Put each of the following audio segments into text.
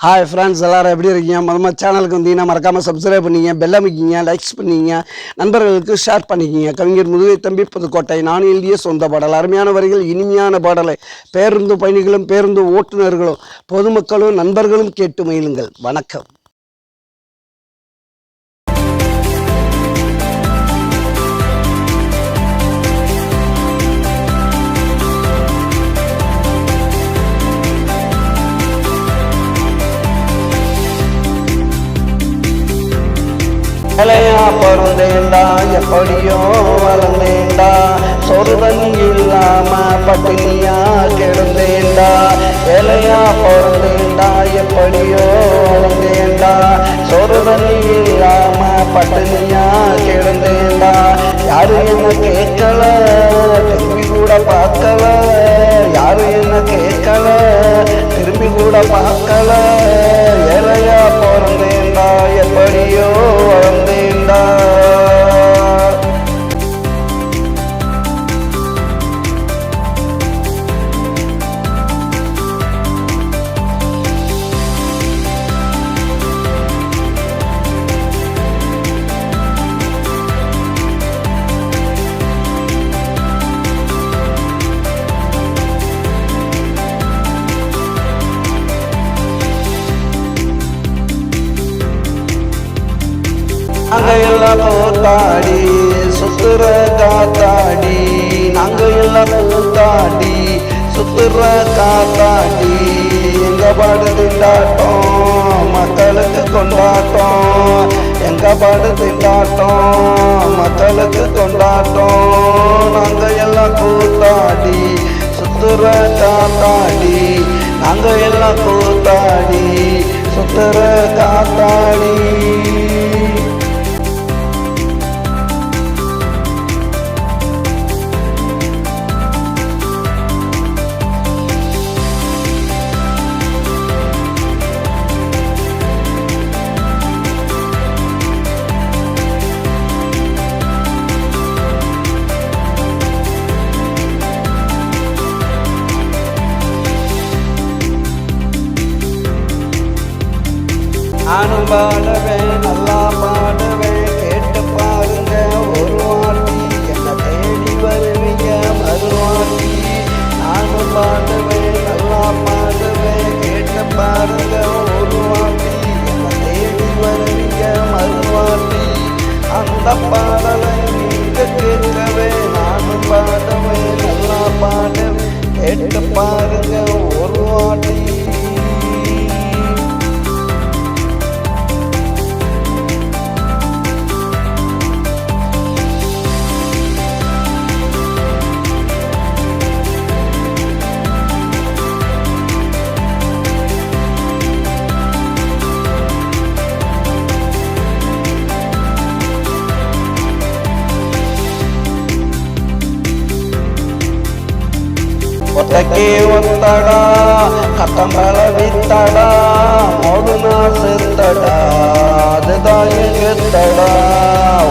Hi friends, எல்லோரும் எப்படி இருக்கீங்க? மொதல் சேனலுக்கு வந்தீங்கன்னா மறக்காமல் சப்ஸ்கிரைப் பண்ணிங்க, பெல் அமைக்கிங்க, லைக்ஸ் பண்ணிங்க, நண்பர்களுக்கு ஷேர் பண்ணிக்கிங்க. கவிஞர் முதுகை தம்பி புதுக்கோட்டை. நான் எழுதிய சொந்த பாடல். அருமையான வரிகள், இனிமையான பாடலை பேருந்து பயணிகளும் பேருந்து ஓட்டுநர்களும் பொதுமக்களும் நண்பர்களும் கேட்டு மகிழுங்கள். வணக்கம். இலையா பிறந்தேண்டா, எப்படியோ வளர்ந்தேண்டா, சொரு தண்ணி இல்லாம பட்டினியா கிடந்தேண்டா. இலையா பிறந்தேண்டா, எப்படியோ வளர்ந்தேண்டா, சொரு தண்ணி இல்லாம பட்டினியா கிடந்தேண்டா. யாரு என்ன கேட்கல, திரும்பி கூட பார்க்கல. யாரு என்ன கேட்கல, திரும்பி கூட பார்க்கல. இலையா பிறந்தேண்டா, எப்படியோ வளர்ந்தேண்டா. நாங்க எல்லாம் கூத்தாடி சுத்துற காத்தாடி, நாங்க எல்லாம் கூத்தாடி சுத்துற காத்தாடி. எங்க பாடு திண்டாட்டம் மக்களுக்கு கொண்டாட்டம், எங்க பாடு திண்டாட்டம் மக்களுக்கு கொண்டாட்டம். நாங்க எல்லாம் கூத்தாடி சுத்துற காத்தாடி, நாங்க எல்லாம் கூத்தாடி சுத்துற காத்தாடி. நானும் பாடுவேன், நல்லா பாடுவேன், கேட்டு பாருங்க ஒரு வாட்டி. என்ன தேடி வருவீங்க மறுவாட்டி. நானும் பாடுவேன், நல்லா பாடுவேன், கேட்டு பாருங்க ஒரு வாட்டி. என்ன தேடி வருவீங்க மறுவாட்டி. அந்த பாடலை நீங்க கேட்கவே நானும் பாடுவேன், நல்லா பாடுவேன், கேட்டு பாருங்க ஒரு வாட்டி. ಒತ್ತಕ್ಕೆ ಒತ್ತಡ ಕತ್ತಂಬಳ ಬಿತ್ತಡ ಮೋಡುನ ಸಿತ್ತಡ ಅದಾಗಿ ಗೆತ್ತಡ.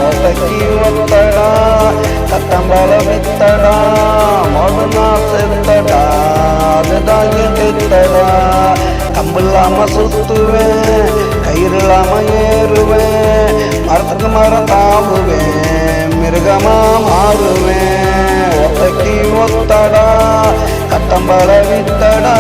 ಒತ್ತಕ್ಕೆ ಒತ್ತಡ ಕತ್ತಂಬಳ ಬಿತ್ತಡ ಮೋಡುನ ಸಿತ್ತಡ ಅದಾಗಿ ಗೆತ್ತಡ. கம்பில்லாம சுத்துவேன், கயிறில்லாம ஏறுவேன், மரத்துக்கு மரம் தாவுவேன், மிருகமா மாறுவேன். ஒத்தக்கி ஒத்தடா கத்தம்பள வித்தடா